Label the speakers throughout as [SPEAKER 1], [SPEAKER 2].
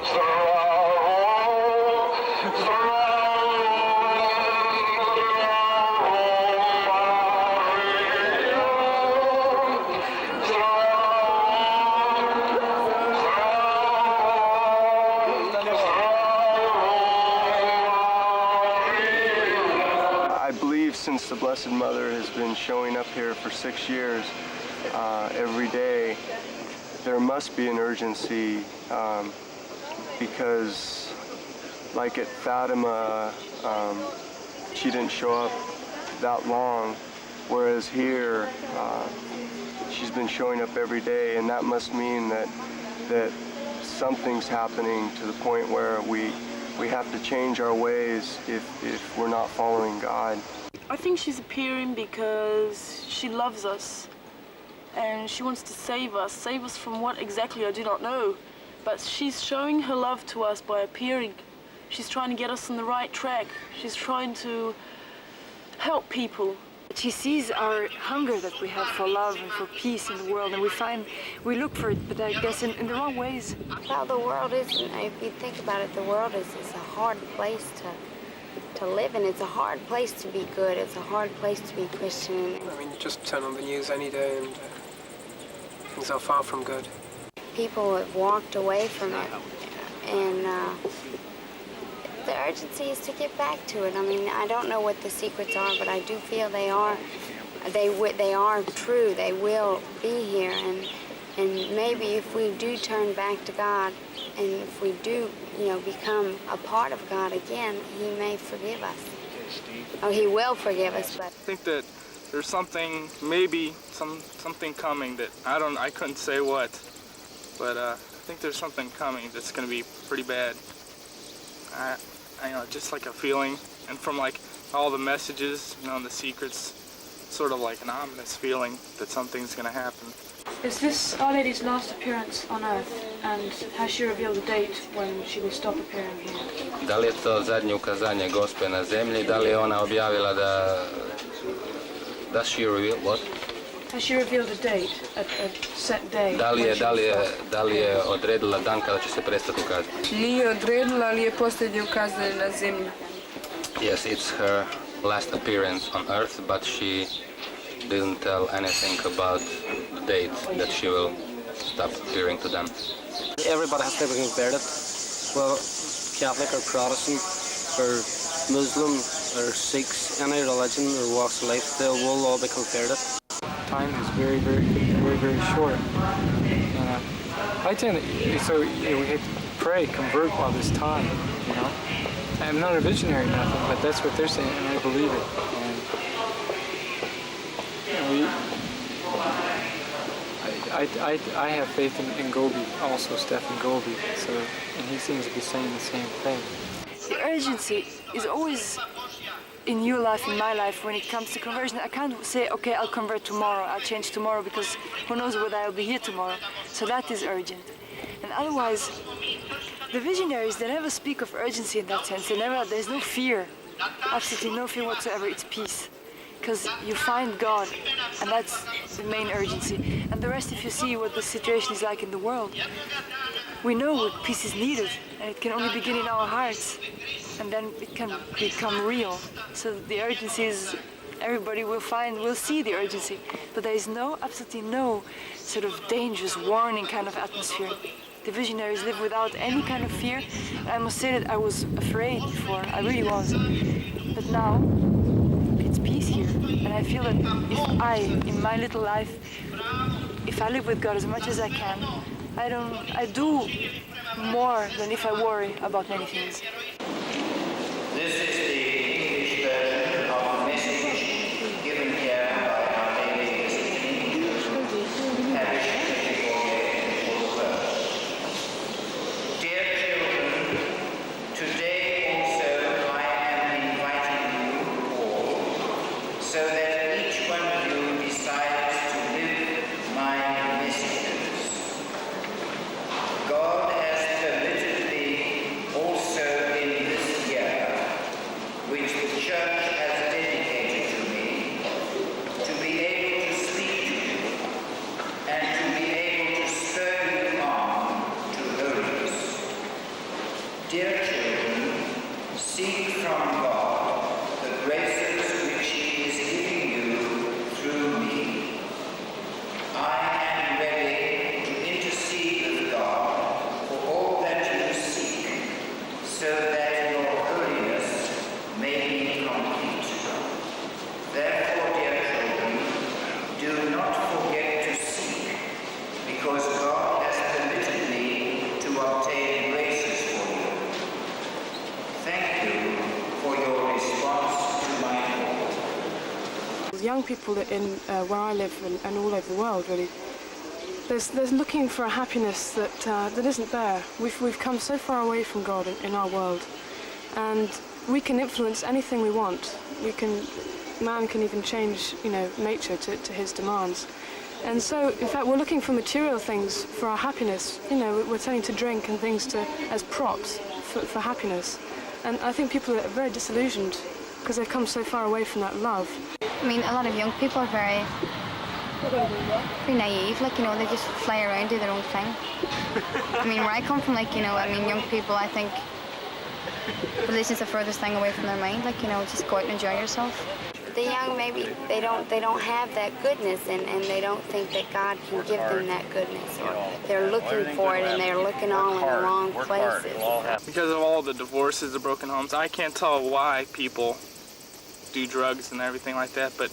[SPEAKER 1] I believe since the Blessed Mother has been showing up here for 6 years, every day, there must be an urgency because, like at Fatima, she didn't show up that long, whereas here, she's been showing up every day, and that must mean that something's happening to the point where we have to change our ways if we're not following God.
[SPEAKER 2] I think she's appearing because she loves us and she wants to save us from what exactly I do not know. But she's showing her love to us by appearing. She's trying to get us on the right track. She's trying to help people.
[SPEAKER 3] She sees our hunger that we have for love and for peace in the world, and we look for it, but I guess in the wrong ways.
[SPEAKER 4] Well, the world isn't, if you think about it, the world is a hard place to live in. It's a hard place to be good. It's a hard place to be Christian.
[SPEAKER 5] I mean, you just turn on the news any day and things are far from good.
[SPEAKER 4] People have walked away from it, and the urgency is to get back to it. I mean, I don't know what the secrets are, but I do feel they are true. They will be here, and maybe if we do turn back to God, and if we do, become a part of God again, He may forgive us. Oh, He will forgive us. But
[SPEAKER 6] I think that there's something, maybe something coming that I couldn't say what, but I think there's something coming that's going to be pretty bad. Just like a feeling, and from like all the messages, and the secrets, sort of like an ominous feeling that something's going to happen.
[SPEAKER 7] Is this Our Lady's last appearance on Earth, and has she revealed a date when she will stop appearing here?
[SPEAKER 8] Da li je to zadnje ukazanje Gospe na zemlji, da li je ona objavila da she revealed what?
[SPEAKER 7] Has she revealed a date, a set day?
[SPEAKER 8] Da li je odredila dan kada će se prestati ukazati?
[SPEAKER 9] Nije odredila, ali je posljednje ukazanje na zemlji.
[SPEAKER 8] Yes, it's her last appearance on Earth, but she didn't tell anything about the date that she will stop appearing to them.
[SPEAKER 5] Everybody has to be converted. Well, Catholic or Protestant or Muslim or Sikhs, any religion or walks of life, they will all be converted.
[SPEAKER 10] Time is very, very, very, very short. I tend to, we have to pray, convert while there's time, I'm not a visionary or nothing, but that's what they're saying, and I believe it. And I have faith in Gobi, also Stephen Gobi, and he seems to be saying the same thing.
[SPEAKER 3] The urgency is always in your life, in my life, when it comes to conversion. I can't say, okay, I'll convert tomorrow, I'll change tomorrow, because who knows whether I'll be here tomorrow. So that is urgent. And otherwise, the visionaries, they never speak of urgency in that sense. There's no fear, absolutely no fear whatsoever, it's peace. Because you find God, and that's the main urgency. And the rest, if you see what the situation is like in the world, we know what peace is needed, and it can only begin in our hearts, and then it can become real. So the urgency is, everybody will see the urgency, but there is absolutely no sort of dangerous, warning kind of atmosphere. The visionaries live without any kind of fear. And I must say that I was afraid before, I really was. But now, it's peace here. And I feel that if in my little life, if I live with God as much as I can, I do more than if I worry about many things.
[SPEAKER 11] This is the English version of the message given here by Our Lady this evening, parish in all the world. Dear children, today also I am inviting you all so that each one of you decides to live my messages. God has permitted me also Dear children, seek from God the graces which He is giving you through me. I am ready to intercede with God for all that you seek, so that your holiness may be complete. Therefore, dear children, do not forget to seek, because God has permitted me to obtain graces for you. Thank you for your response to my call.
[SPEAKER 7] Young people in where I live and all over the world, really, there's looking for a happiness that isn't there. We've come so far away from God in our world, and we can influence anything we want. Man can even change, nature to his demands. And so, in fact, we're looking for material things for our happiness. We're turning to drink and things as props for happiness. And I think people are very disillusioned because they've come so far away from that love.
[SPEAKER 12] I mean, a lot of young people are very naive, they just fly around, do their own thing. I mean, where I come from, young people, I think religion's the furthest thing away from their mind, just go out and enjoy yourself.
[SPEAKER 4] The young, maybe they don't have that goodness, and they don't think that God can give them that goodness, or they're looking for it and they're looking all in the wrong places.
[SPEAKER 6] Because of all the divorces, the broken homes, I can't tell why people do drugs and everything like that, but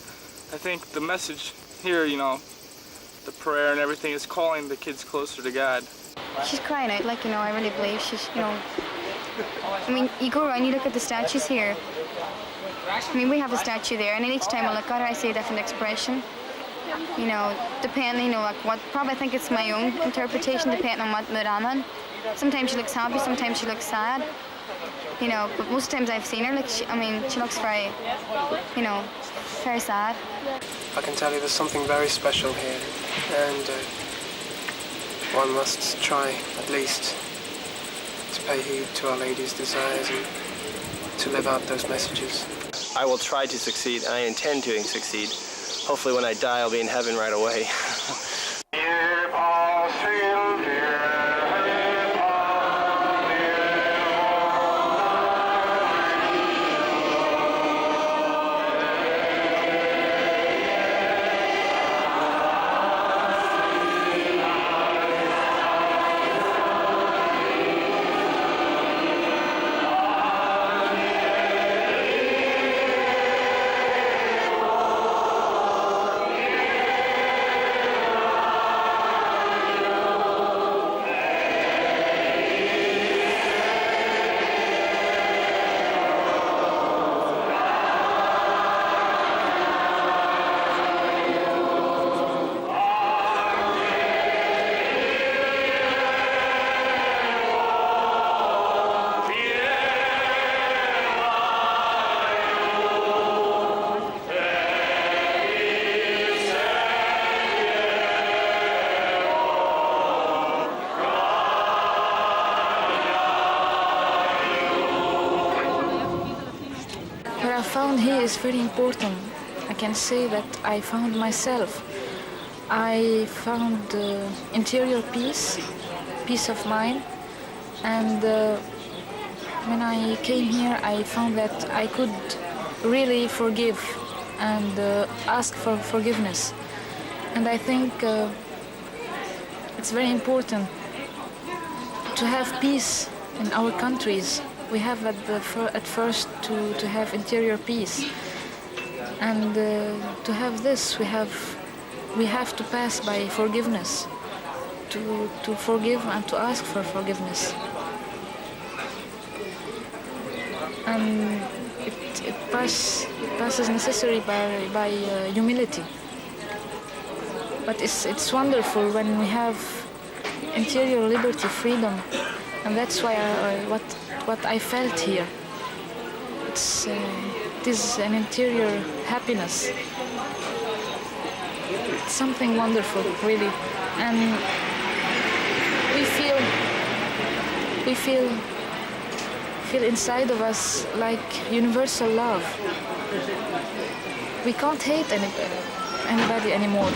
[SPEAKER 6] I think the message here, the prayer and everything is calling the kids closer to God.
[SPEAKER 12] She's crying out, I really believe she's, I mean, you go around, you look at the statues here. I mean, we have a statue there, and each time I look at her, I see a different expression. Depending, what, probably I think it's my own interpretation, depending on what mood I'm in. Sometimes she looks happy, sometimes she looks sad. But most times I've seen her, she looks very, very sad.
[SPEAKER 13] I can tell you there's something very special here, and one must try, at least, to pay heed to Our Lady's desires and to live out those messages.
[SPEAKER 14] I will try to succeed, and I intend to succeed. Hopefully when I die, I'll be in heaven right away.
[SPEAKER 3] What I found here is very important. I can say that I found myself. I found interior peace, peace of mind, and when I came here I found that I could really forgive and ask for forgiveness. And I think it's very important to have peace in our countries. We have at first to have interior peace, and to have this we have to pass by forgiveness, to forgive and to ask for forgiveness. And it passes necessary by humility. But it's wonderful when we have interior liberty, freedom, and that's why what I felt here. It is an interior happiness. It's something wonderful, really, and we feel inside of us like universal love. We can't hate anybody anymore.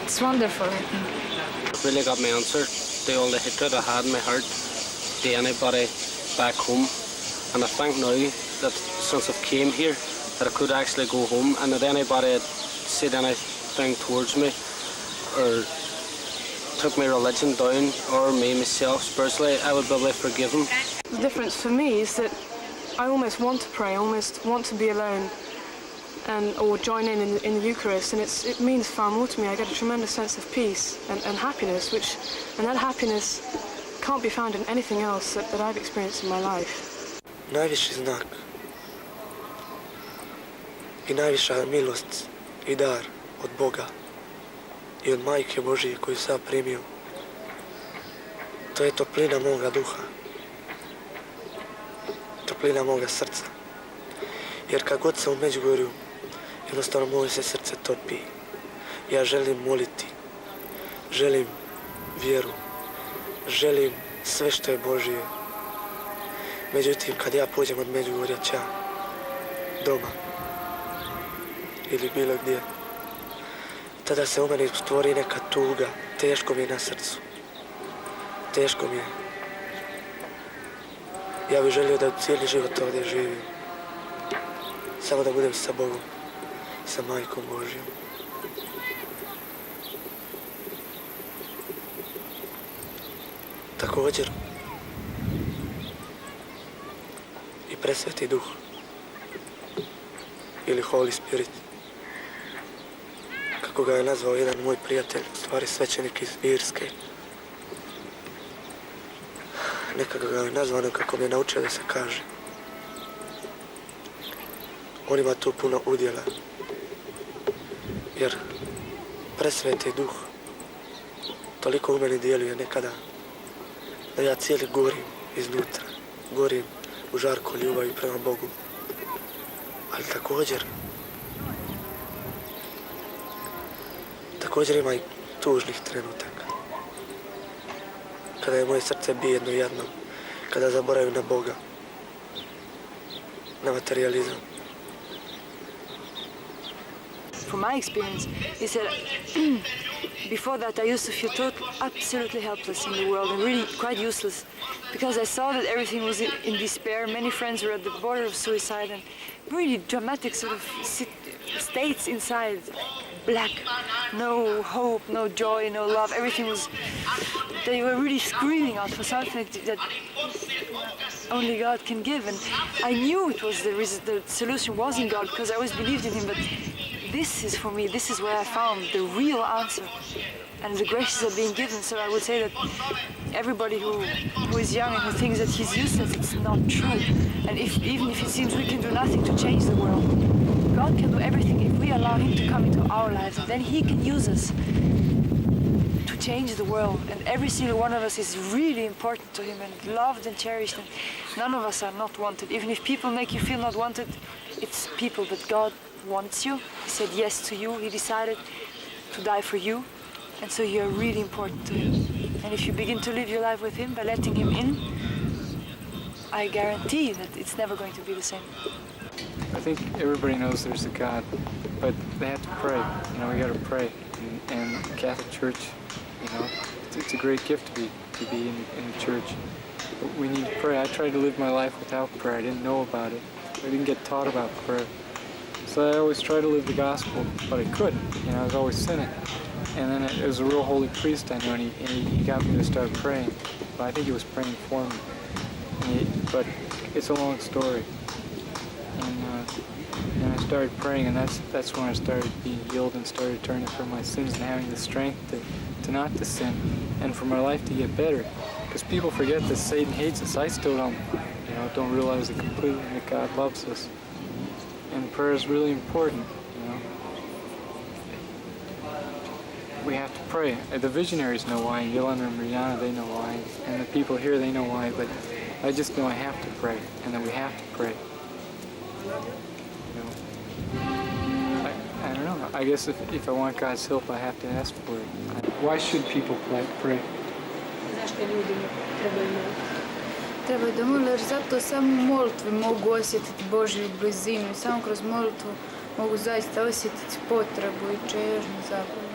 [SPEAKER 3] It's wonderful, I think.
[SPEAKER 5] Really got my answer. to all the hatred I had in my heart to anybody back home. And I think now that since I've came here, that I could actually go home, and that anybody had said anything towards me or took my religion down, or me myself spiritually, I would be able to forgive them.
[SPEAKER 7] The difference for me is that I almost want to pray, almost want to be alone or join in the Eucharist, and it means far more to me. I get a tremendous sense of peace and happiness, and that happiness can't be found in anything else that I've experienced in my life.
[SPEAKER 13] Najviši znak i najviša milost i dar od Boga i od Majke Božije koju sam primio, to je toplina moga duha, toplina moga srca. Jer kad god sam u Međugorju, jednostavno moje se srce topi. Ja želim moliti, želim vjeru, želim sve što je Božije. Međutim, kad ja pođem od Međugorja ća, doma ili bilo gdje, tada se u meni stvori neka tuga, teško mi je na srcu, teško mi je. Ja bih želio da cijeli život ovdje živim, samo da budem sa Bogom, sa Majkom Božjom. Također, i Presveti Duh, ili Holy Spirit, kako ga je nazvao jedan moj prijatelj, u stvari svećenik iz Irske. Nekako ga je nazvano kako me je naučio da se kaže. On ima tu puno udjela, jer Presveti Duh toliko u meni djeluje nekada da ja cijeli gorim iznutra, gorim u žarku ljubavi prema Bogu. Ali također ima i tužnih trenutaka, kada je moje srce bijedno i jadno, kada zaboravim na Boga, na materializam.
[SPEAKER 3] From my experience is that before that I used to feel absolutely helpless in the world and really quite useless, because I saw that everything was in despair. Many friends were at the border of suicide, and really dramatic sort of states inside. Black, no hope, no joy, no love. Everything was, they were really screaming out for something that only God can give. And I knew it was the solution was in God, because I always believed in Him, but this is for me, this is where I found the real answer. And the graces are being given, so I would say that everybody who is young and who thinks that he's useless, it's not true. And even if it seems we can do nothing to change the world, God can do everything if we allow Him to come into our lives, and then He can use us to change the world. And every single one of us is really important to Him and loved and cherished, and none of us are not wanted. Even if people make you feel not wanted, it's people, but God wants you. He said yes to you. He decided to die for you, and so you're really important to Him. And if you begin to live your life with Him by letting Him in, I guarantee that it's never going to be the same.
[SPEAKER 10] I think everybody knows there's a God, but they have to pray. You know, we got to pray. And Catholic Church, you know, it's a great gift to be in the church. But we need to pray. I tried to live my life without prayer. I didn't know about it. I didn't get taught about prayer. So I always tried to live the gospel, but I couldn't. You know, I was always sinning. And then it was a real holy priest I know, and he got me to start praying. But I think he was praying for me. But it's a long story. And I started praying, and that's when I started being healed and started turning from my sins and having the strength to not to sin, and for my life to get better. Because people forget that Satan hates us. I still don't realize it completely, that God loves us. And prayer is really important, you know. We have to pray. The visionaries know why, and Yolanda and Mariana, they know why, and the people here, they know why, but I just know I have to pray, and that we have to pray. You know, I don't know. I guess if I want God's help, I have to ask for it. Why should people pray?
[SPEAKER 9] Trebaju da mole, jer zato samo molitve mogu osjetiti Božju blizinu i samo kroz molitvu mogu zaista osjetiti potrebu i čežnju za Bogom.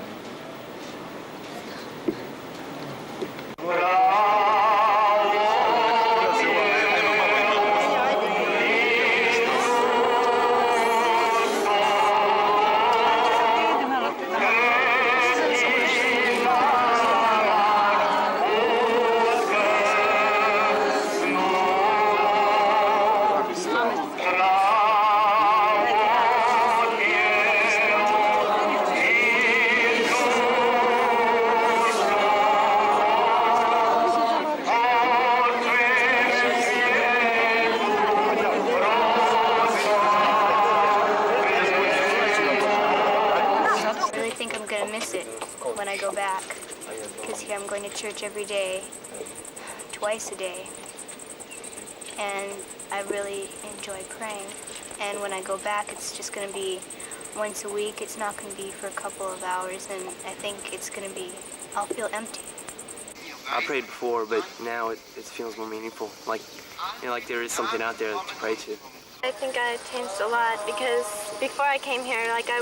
[SPEAKER 12] because here I'm going to church every day, twice a day, and I really enjoy praying. And when I go back, it's just going to be once a week. It's not going to be for a couple of hours, and I think it's going to be, I'll feel empty.
[SPEAKER 14] I prayed before, but now it feels more meaningful. Like, you know, like there is something out there to pray to.
[SPEAKER 15] I think I changed a lot because before I came here, like I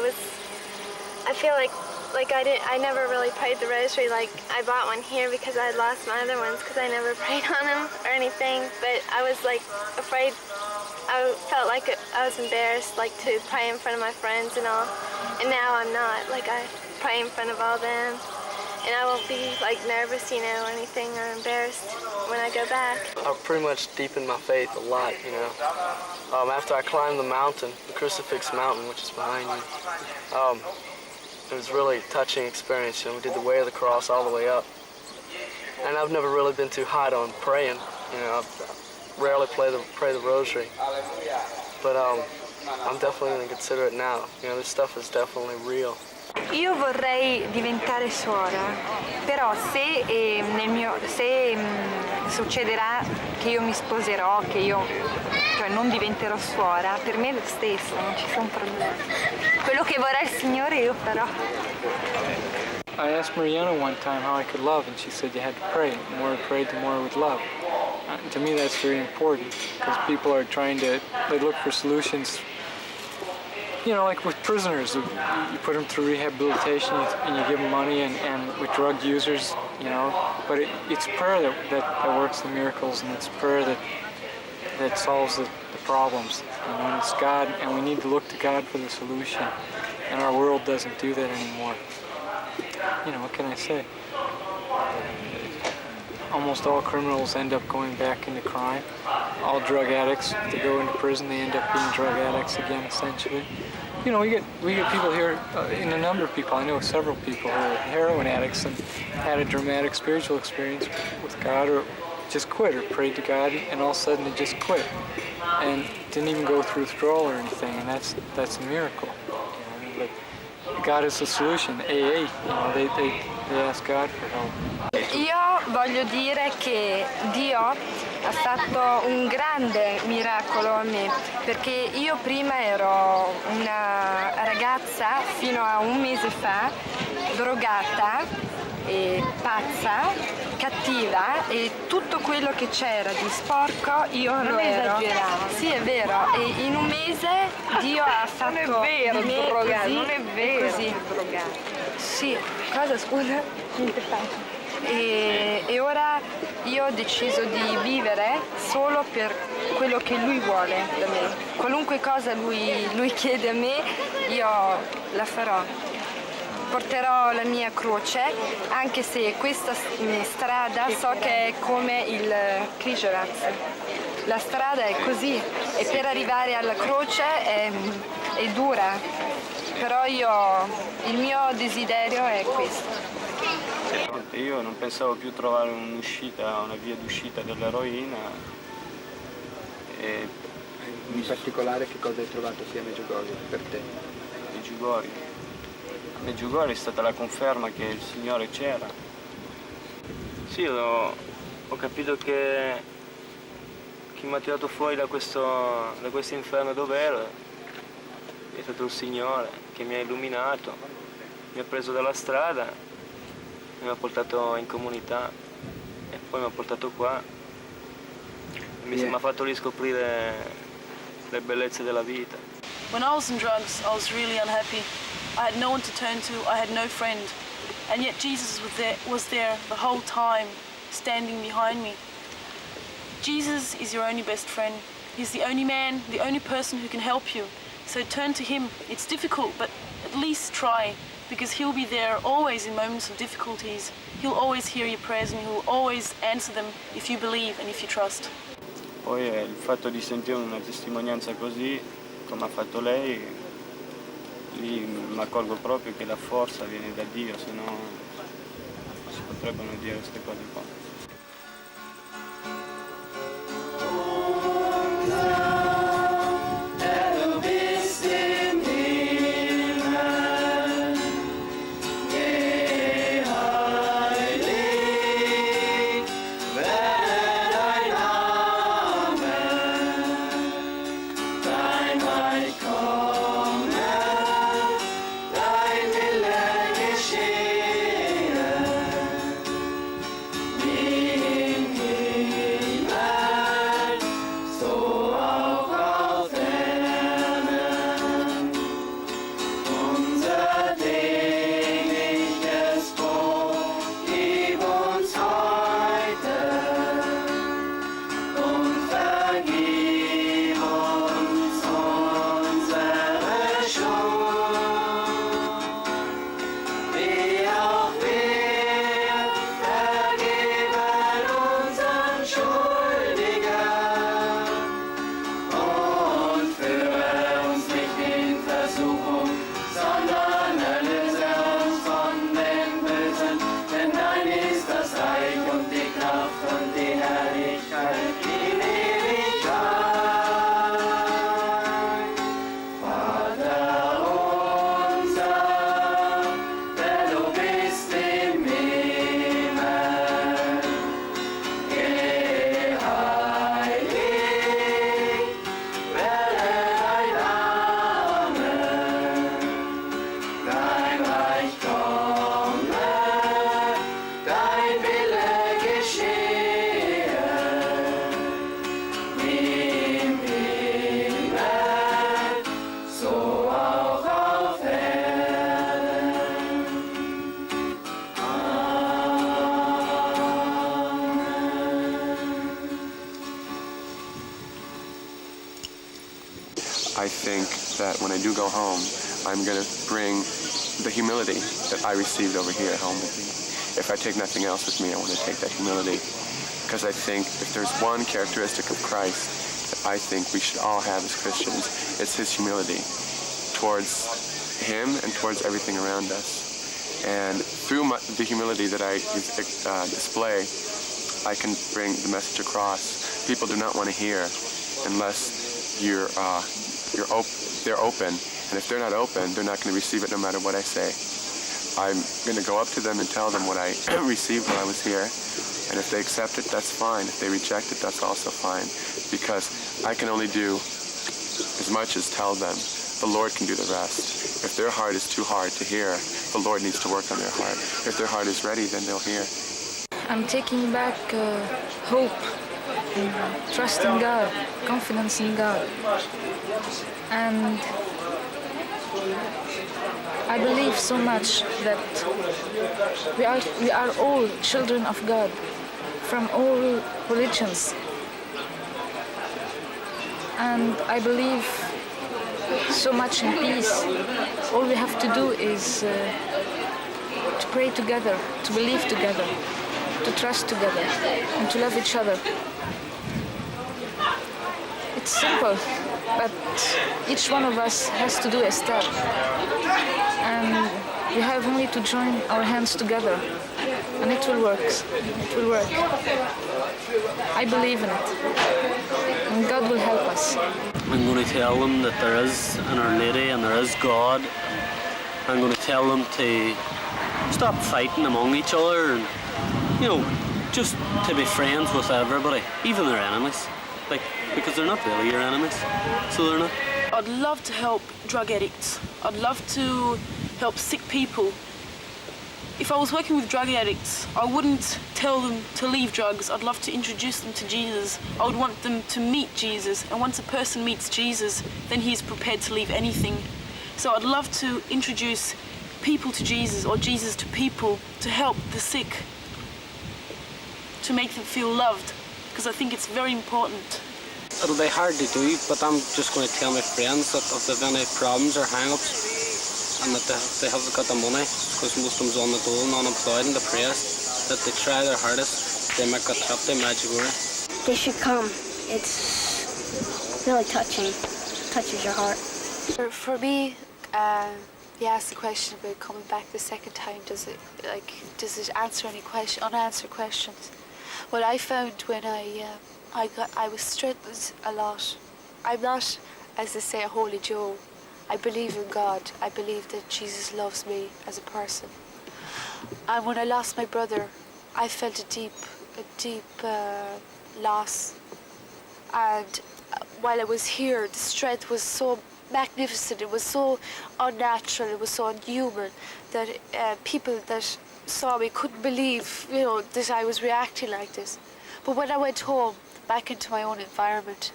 [SPEAKER 15] feel like I never really prayed the rosary. Like I bought one here because I had lost my other ones because I never prayed on them or anything. But I was like afraid. I felt like I was embarrassed, like to pray in front of my friends and all. And now I'm not. Like I pray in front of all them, and I won't be like nervous, you know, or anything, or embarrassed when I go back.
[SPEAKER 16] I've pretty much deepened my faith a lot, you know. After I climbed the mountain, the Crucifix Mountain, which is behind me, it was really a touching experience. You know, we did the Way of the Cross all the way up. And I've never really been too hot on praying. You know, I rarely pray the rosary. But I'm definitely going to consider it now. You know, this stuff is definitely real.
[SPEAKER 3] Io vorrei diventare suora, però se succederà che io mi sposerò, che io non diventerò suora, per me è lo stesso, non ci sono problemi. Quello che vorrà il Signore io farò.
[SPEAKER 10] I asked Mariana one time how I could love, and she said you had to pray. The more I prayed, the more I would love. To me, that's very important because people are they look for solutions. You know, like with prisoners, you put them through rehabilitation and you give them money, and with drug users, you know. But it's prayer that works the miracles, and it's prayer that solves the problems. You know, and it's God, and we need to look to God for the solution. And our world doesn't do that anymore. You know, what can I say? Almost all criminals end up going back into crime. All drug addicts, if they go into prison, they end up being drug addicts again, essentially. You know, we get people here, in a number of people, I know several people who are heroin addicts and had a dramatic spiritual experience with God, or just quit, or prayed to God, and all of a sudden they just quit. And didn't even go through withdrawal or anything, and that's a miracle. You know, but God is the solution. AA, you know, they ask God for help.
[SPEAKER 3] Io voglio dire che Dio ha fatto un grande miracolo a me, perché io prima ero una ragazza fino a un mese fa, drogata e pazza, cattiva, e tutto quello che c'era di sporco io lo ero. Sì, è vero, e in un mese Dio ha fatto di me così,
[SPEAKER 2] non è vero,
[SPEAKER 3] così. Sì, cosa scusa? Niente fa. E ora io ho deciso di vivere solo per quello che Lui vuole da me. Qualunque cosa Lui chiede a me, io la farò. Porterò la mia croce, anche se questa strada so che è come il Križovac. La strada è così, e per arrivare alla croce è dura, però il mio desiderio è questo.
[SPEAKER 17] Io non pensavo più trovare un'uscita, una via d'uscita dall'eroina.
[SPEAKER 18] In particolare che cosa hai trovato qui a Medjugorje per te?
[SPEAKER 17] Medjugorje è stata la conferma che il Signore c'era. Sì, ho capito che chi mi ha tirato fuori da questo inferno dove ero è stato il Signore, che mi ha illuminato, mi ha preso dalla strada, mi ha portato in comunità e poi mi ha portato qua. Mi ha fatto riscoprire le bellezze della vita.
[SPEAKER 2] When I was on drugs, I was really unhappy. I had no one to turn to, I had no friend. And yet Jesus was there the whole time, standing behind me. Jesus is your only best friend. He's the only man, the only person who can help you. So turn to him. It's difficult, but at least try, because he'll be there always in moments of difficulties. He'll always hear your prayers, and he'll always answer them if you believe and if you trust.
[SPEAKER 17] Poi il fatto di sentire una testimonianza così, come ha fatto lei, lì mi accorgo proprio che la forza viene da Dio, se no non si potrebbero dire queste cose qua.
[SPEAKER 19] High
[SPEAKER 1] I think that when I do go home, I'm going to bring the humility that I received over here home with me. If I take nothing else with me, I want to take that humility. Because I think if there's one characteristic of Christ that I think we should all have as Christians, it's his humility towards him and towards everything around us. And through the humility that I display, I can bring the message across. People do not want to hear unless they're open. And if they're not open, they're not going to receive it no matter what I say. I'm going to go up to them and tell them what I received while I was here. And if they accept it, that's fine. If they reject it, that's also fine. Because I can only do as much as tell them. The Lord can do the rest. If their heart is too hard to hear, the Lord needs to work on their heart. If their heart is ready, then they'll hear.
[SPEAKER 3] I'm taking back hope, and trust in God, confidence in God. And I believe so much that we are all children of God from all religions. And I believe so much in peace. All we have to do is to pray together, to believe together, to trust together, and to love each other. It's simple, but each one of us has to do a step. And we have only to join our hands together, and it will work. It will work. I believe in it, and God will help us.
[SPEAKER 5] I'm going to tell them that there is an Our Lady and there is God. I'm going to tell them to stop fighting among each other and, you know, just to be friends with everybody, even their enemies. Like, because they're not really your enemies, so they're not.
[SPEAKER 2] I'd love to help drug addicts. I'd love to help sick people. If I was working with drug addicts, I wouldn't tell them to leave drugs. I'd love to introduce them to Jesus. I would want them to meet Jesus. And once a person meets Jesus, then he is prepared to leave anything. So I'd love to introduce people to Jesus, or Jesus to people, to help the sick, to make them feel loved, because I think it's very important.
[SPEAKER 5] It'll be hard to do, but I'm just going to tell my friends that if they've any problems or hang-ups and that they haven't got the money, because most of them's on the dole and unemployed and depressed, that they try their hardest. They might get trapped in Medjugorje.
[SPEAKER 19] They should come. It's really touching. It touches your heart.
[SPEAKER 9] For me, you asked the question about coming back the second time. Does it answer any unanswered questions? What I found when I was strengthened a lot. I'm not, as they say, a holy Joe. I believe in God. I believe that Jesus loves me as a person. And when I lost my brother, I felt a deep loss. And while I was here, the strength was so magnificent. It was so unnatural. It was so unhuman that people that saw me couldn't believe, that I was reacting like this. But when I went home, back into my own environment,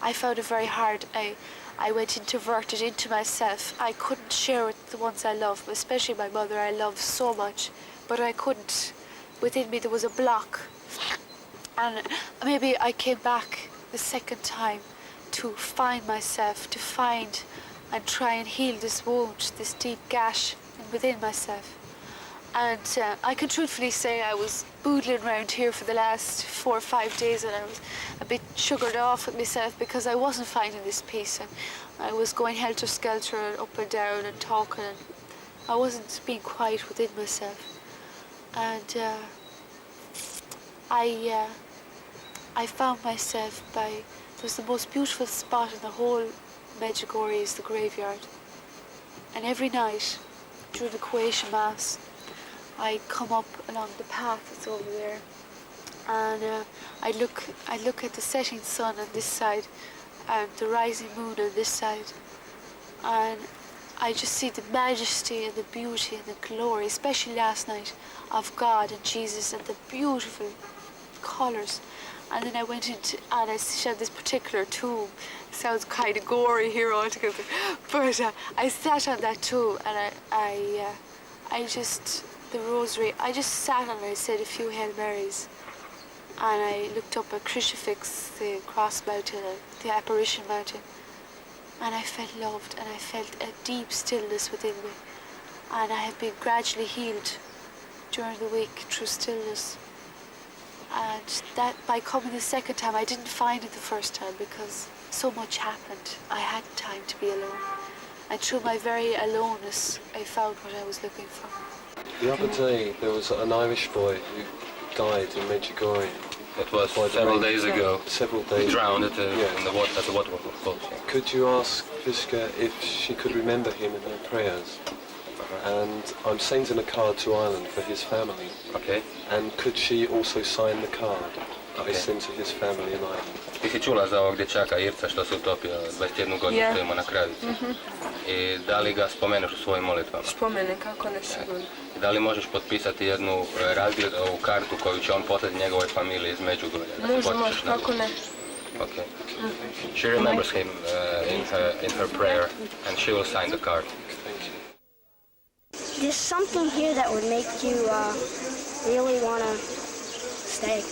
[SPEAKER 9] I found it very hard. I went introverted into myself. I couldn't share with the ones I love, especially my mother I love so much, but I couldn't. Within me there was a block. And maybe I came back the second time to find myself, to find and try and heal this wound, this deep gash within myself. And I can truthfully say I was boodling around here for the last 4 or 5 days, and I was a bit sugared off with myself because I wasn't finding this peace, and I was going helter-skelter and up and down and talking, and I wasn't being quiet within myself. And I found myself it was the most beautiful spot in the whole Medjugorje is the graveyard. And every night during the Croatian Mass, I come up along the path that's over there, and I look at the setting sun on this side and the rising moon on this side, and I just see the majesty and the beauty and the glory, especially last night, of God and Jesus and the beautiful colours. And then I went into, and I said this particular tomb. It sounds kind of gory here altogether, but I sat on that tomb, and I just, the rosary, I just sat on it. I said a few Hail Marys, and I looked up at Crucifix, the Cross Mountain, and the Apparition Mountain, and I felt loved, and I felt a deep stillness within me. And I have been gradually healed during the week through stillness. And that by coming the second time, I didn't find it the first time because so much happened. I had time to be alone. And through my very aloneness, I found what I was looking for.
[SPEAKER 20] The other day, there was an Irish boy who died in Medjugorje.
[SPEAKER 8] It was several days ago.
[SPEAKER 20] Several days.
[SPEAKER 8] He drowned at the waterfall.
[SPEAKER 20] Could you ask Visca if she could remember him in her prayers? And I'm sending a card to Ireland for his family.
[SPEAKER 8] Okay.
[SPEAKER 20] And could she also sign the card I sent to his family in Ireland?
[SPEAKER 8] Ti si čula za ovog dječaka Irca što se utopio 21 godinu što ima na kravici. I da li ga spomeneš u svojim molitvama?
[SPEAKER 7] Spomene, kako ne sigurno.
[SPEAKER 8] I da li možeš potpisati jednu razgledovu kartu koju će on poslati njegovoj familiji iz Međugorja?
[SPEAKER 7] Može, kako ne.
[SPEAKER 8] Okay. She remembers him in her prayer and she will sign the card.
[SPEAKER 19] There's something here that would make you really want to stay.